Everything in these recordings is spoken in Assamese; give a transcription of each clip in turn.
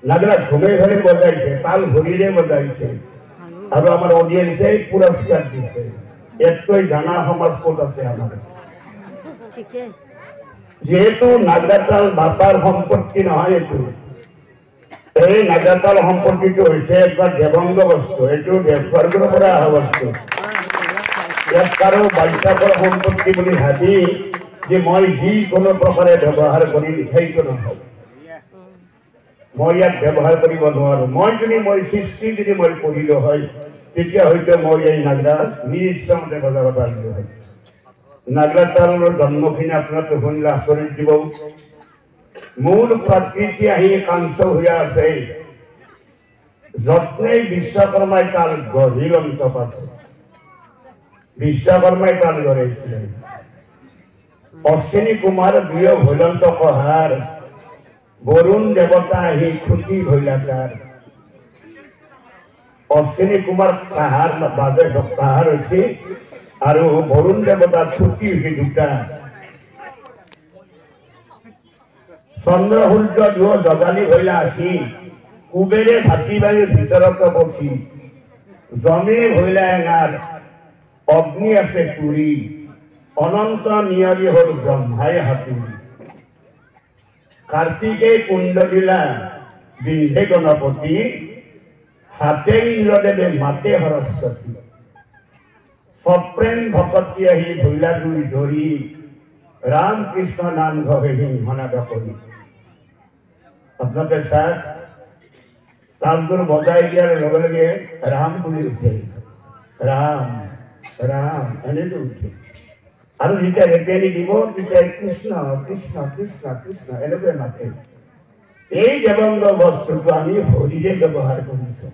নাগৰা ঘুমে ঘৰে বজাইছে, তাল ভৰিৰে বজাইছে আৰু আমাৰ অডিয়েন্সে পুৰস্কাৰ দিছে। ইয়াতকৈ জানা সমাজ ক'ত আছে আমাৰ? যেহেতু নাগৰাতাল বাপাৰ সম্পত্তি নহয়, এই নাগৰাতাল সম্পত্তিটো হৈছে একবাৰ দেৱংগ বস্তু, এইটো দেৱস্বৰ্গৰ পৰা অহা বস্তু। ইয়াত কাৰো বাধ্যাকৰ সম্পত্তি বুলি ভাবি যে মই যিকোনো প্ৰকাৰে ব্যৱহাৰ কৰি সেইটো নহয়, মই ইয়াক ব্যৱহাৰ কৰিব নোৱাৰো। মই যদি মই সৃষ্টি যদি মই কৰিলো হয়, তেতিয়া হয়তো মই এই নাগৰা নিশ্চয়মতে বজাব পাৰিলো হয়। নাগৰাতালৰ জন্মখিনি আপোনালোকে শুনিলে আচৰিত দিব। মূল প্ৰকৃতি আহি কাঞ্চ হৈ আছে, যত্নেই বিশ্বকৰ্মাই তাল গঢ়িল অন্ত পাছে। বিশ্বকৰ্মাই তাল গঢ়াইছিলে। অশ্বিনী কুমাৰ দুয়ো ভৈলন্ত কহাৰ, বৰুণ দেৱতা আহি খুটি ভৈলাকাৰ। অশ্বিনী কুমাৰ কাহাৰ বাজে কাহাৰ হৈছে আৰু বৰুণ দেৱতা খুটি হৈছে দুটা। চন্দ্ৰ সূৰ্য দুয়ো জগালি ভৈলা আছি, কুবেৰে ভাটি বাৰীৰ ভিতৰত বসি। জমে ভৈলা এঙাৰ, অগ্নি আছে পুৰী, অনন্ত নিয়ৰি হল ব্ৰহ্মাই হাতুৰি। কাৰ্তিকে কুণ্ডলীলা বিন্ধে গণপতি, হাতে ইন্দ্ৰদেৱে মাতে সৰস্বতী। সপ্ৰেম ভকতি আহি ভৈলা দুই ধৰি, ৰাম কৃষ্ণ নাম ঘৰে সিংহনাদ কৰি। আপোনালোকে চাওক, তালটোৰ বজাই দিয়াৰ লগে লগে ৰাম বুলি উঠে, ৰাম ৰাম এনেকৈ উঠে। আৰু যেতিয়া ৰেপেনি দিব তেতিয়া কৃষ্ণ কৃষ্ণ কৃষ্ণ কৃষ্ণ এনেকৈ মাতে। এই দেৱংগ বস্তুটো আমি হৰিৰে ব্যৱহাৰ কৰিছো।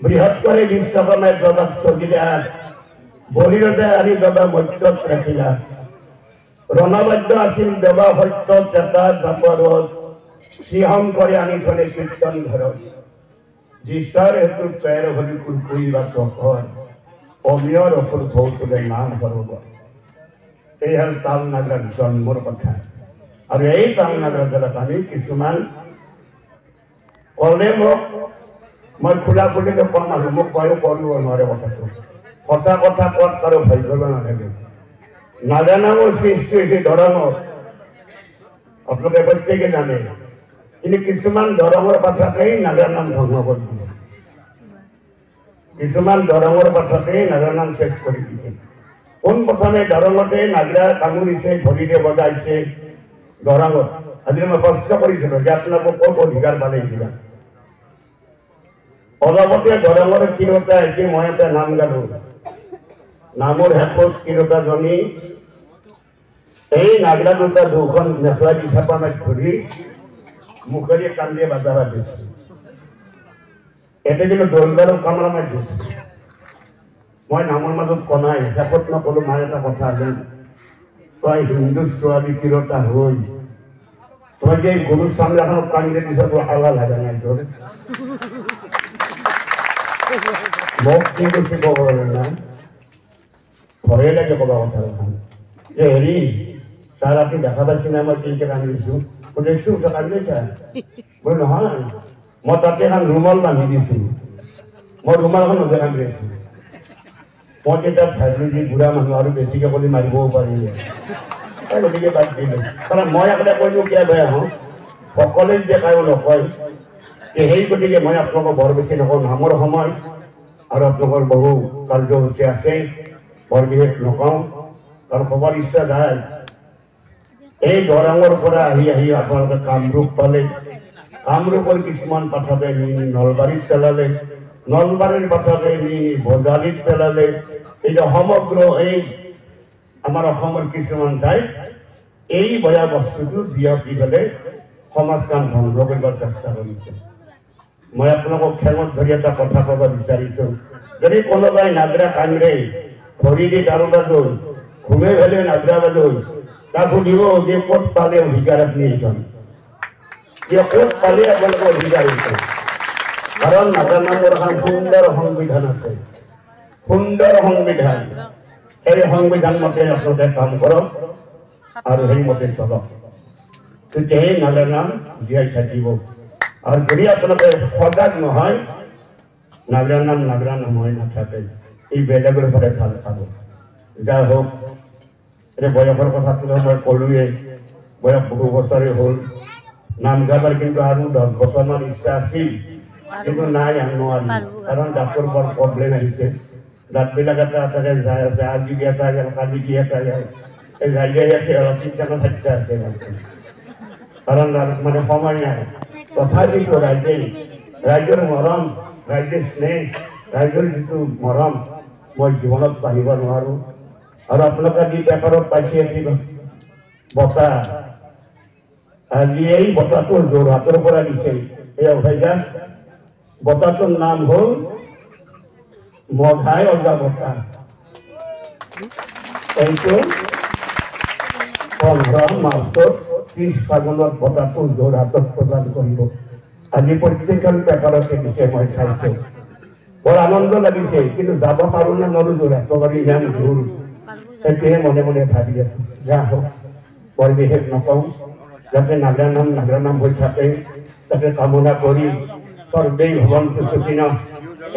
বৃহৎ করে বিশ্বকর্মায় প্রভাব চলিলা, বহিরতে আনি বাবা মধ্যত রাখিলা। রণবাদ্য আছিল দেবা সত্য চেতা জাপরত, সিংহম করে আনি থলে কীর্তন ঘরত। যিশ্বৰ হেতু পেৰ হলি কুলকুইবা চহৰ, অমিয়ৰ অসুৰ ভৌতুৰে নাম সৰোবৰ। এই হল তাল নাগৰাৰ জন্মৰ কথা। আৰু এই তাল নাগৰাৰ দ্বাৰা আমি কিছুমান কলে মোক মই খোলা খুলিকে কম আৰু মোক কয়ো কৰিব নোৱাৰে কথাটো। সঁচা কথা কোৱাত কাৰো ভয় কৰিব নালাগে। নাজানাও সৃষ্টি হৈছে ধৰণত, আপোনালোকে প্ৰত্যেকে জানে, কিন্তু কিছুমান ধৰণৰ পাছতেই নাগাৰ নাম ধ্বংস কৰি দিছে। কিছুমান ধৰণৰ পাছতেই নাগাৰ নাম শেষ কৰি দিছে। পোন প্ৰথমে দৰঙতে নাগৰা কামুৰিছে, ভৰিৰে বজাইছে দৰঙত। আজি মই প্ৰশ্ন কৰিছিলো যে আপোনালোকক ক'ত অধিকাৰ পালে কিবা। অলপতে দৰঙৰ তিৰোতা এটি মই এটা নাম গালো, নামৰ শেষত তিৰোতাজনী এই নাগৰা দুটা দুখন মেখেলা পিছাপা মাৰি ধৰি মুখেৰে কান্দিয়ে বাজাবা দিছে। এতে কিন্তু দলদাৰৰ কামৰা মাৰি দিছে। মই নামৰ মাজত কনাই শেষত নকলো মাৰ এটা কথা আছে, তই হিন্দু ছোৱালী তিৰোতা হৈ তই যে গৰুৰ চামৰাখনক কান্দিয়ে দিছ, তোৰ আলা লাগা নাই তোৰ? মোক কি কৈছে ক'ব না, ভয়ে লাগে ক'বা কথা যে হেৰি তাৰ আপুনি দেখা পাইছে না মই কেনেকৈ কান্দিছো? দেখছো কান্দিছা? বোলে নহয়, মই তাতে এখন ৰুমাল বান্ধি দিছো, মই ৰুমালখন নদে কান্দি আছো। মই তেতিয়া ভাবিলো যে বুঢ়া মানুহ আৰু বেছিকে কৰি মাৰিবও পাৰিলে, গতিকে বাদ দিলো। কাৰণ মই আগতে কৈছো কিয় বেয়া হওঁ, সকলোৱে যে কায়ো নকয়। সেই গতিকে মই আপোনালোকক বৰ বেছি নকওঁ, নামৰ সময় আৰু আপোনালোকৰ বহু কাৰ্যসূচী আছে, বৰ বিশেষ নকওঁ। কাৰণ ক'বৰ ইচ্ছা যায়। এই দৰঙৰ পৰা আহি আহি আপোনালোকে কামৰূপ পালে, কামৰূপৰ কিছুমান পাঠকে নি নলবাৰীত পেলালে, নলবাৰীৰ পাঠকে নি বজালীত পেলালে। এই সমগ্ৰ এই আমাৰ অসমৰ কিছুমান ঠাইত এই বয়া বস্তুটো বিয়পি পেলাই সমাজখন ধ্বংস কৰিবৰ চেষ্টা কৰিছে। মই আপোনালোকক ঠেঙত ধৰি এটা কথা ক'ব বিচাৰিছো, যদি কোনোবাই নাগৰা কান্দে, ভৰি দি দাৰু বাজৈ, ঘুমে ভেলে নাগৰা বাজৈ, তাক সুধিব যে ক'ত পালে অধিকাৰ আপুনি এইখন, ক'ত পালে আপোনালোকৰ অধিকাৰ হৈছে? কাৰণ নাগৰা নামৰ এখন সুন্দৰ সংবিধান আছে, সুন্দৰ সংবিধান। সেই সংবিধান মতে আপোনালোকে কাম কৰক আৰু সেইমতে চলক। তেতিয়াহে নাগৰা নাম জীয়াই থাকিব আৰু যদি আপোনালোকে সজাগ নহয় নাগৰা নাম হৈ নাথাকে এই বেলেগৰ ফালে ভাল পাব যা হোক এতিয়া বয়সৰ কথাটো মই ক'লোৱে বয়স বহু বছৰে হ'ল নাম গাবাৰ কিন্তু আৰু 10 বছৰমান ইচ্ছা আছিল কিন্তু নাই নোৱাৰি কাৰণ ডাক্তৰ বৰ প্ৰব্লেম আহিছে দাঁতবিলাক এটা যায় আছে আজি এটা যায় কালি এটা যায় এই ৰাইজে অলপ চিন্তা থাকতে আছে কাৰণ মানে সময় নাই তথাপিতো ৰাইজৰ মৰম ৰাইজৰ স্নেহ ৰাইজৰ যিটো মৰম মই জীৱনত পাহিব নোৱাৰোঁ আৰু আপোনালোকে যি পেপাৰত পাইছে বঁটা আজি এই বঁটাটো যোৰহাটৰ পৰা দিছে এই অভিযান বঁটাটোৰ নাম হ'ল মঘাই অজা বঁটা এইটো 15 মাৰ্চত 30 ফাগুনত বঁটাটো যোৰহাটত প্ৰদান কৰিব আজি প্ৰত্যেকখন পেপাৰতে দিছে মই চাইছোঁ বৰ আনন্দ লাগিছে কিন্তু যাব পাৰোঁ নে নোৱাৰোঁ যোৰহাটৰ ইমান দূৰ সেইটোৱে মনে মনে ভাবি আছোঁ যা হোক বৰ বিশেষ নকওঁ যাতে নাগৰা নাম হৈ থাকে তাকে কামনা কৰি সৰ্বেই ভৱন্তু সুখিনঃ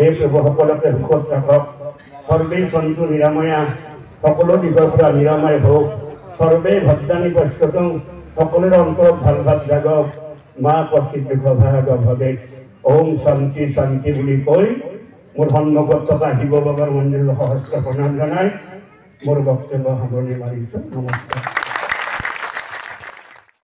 এই প্ৰভু সকলোকে সুখত ৰাখক সৰ্বেই সন্তু নিৰাময়া সকলো দিশৰ পৰা নিৰাময় হওক সৰ্বেই ভদ্ৰাণী পশ্যতং সকলোৰে অন্তৰত ভাল ভাৱ জাগক মা কৰ্তৃক দুঃখভাগ ভৱে ওম শান্তি শান্তি বুলি কৈ মোৰ সন্মুখত থকা শিৱ বাবাৰ মন্দিৰৰ সহস্ৰ প্ৰণাম জনাই মোৰ বক্তব্য সামৰণি মাৰিছোঁ নমস্কাৰ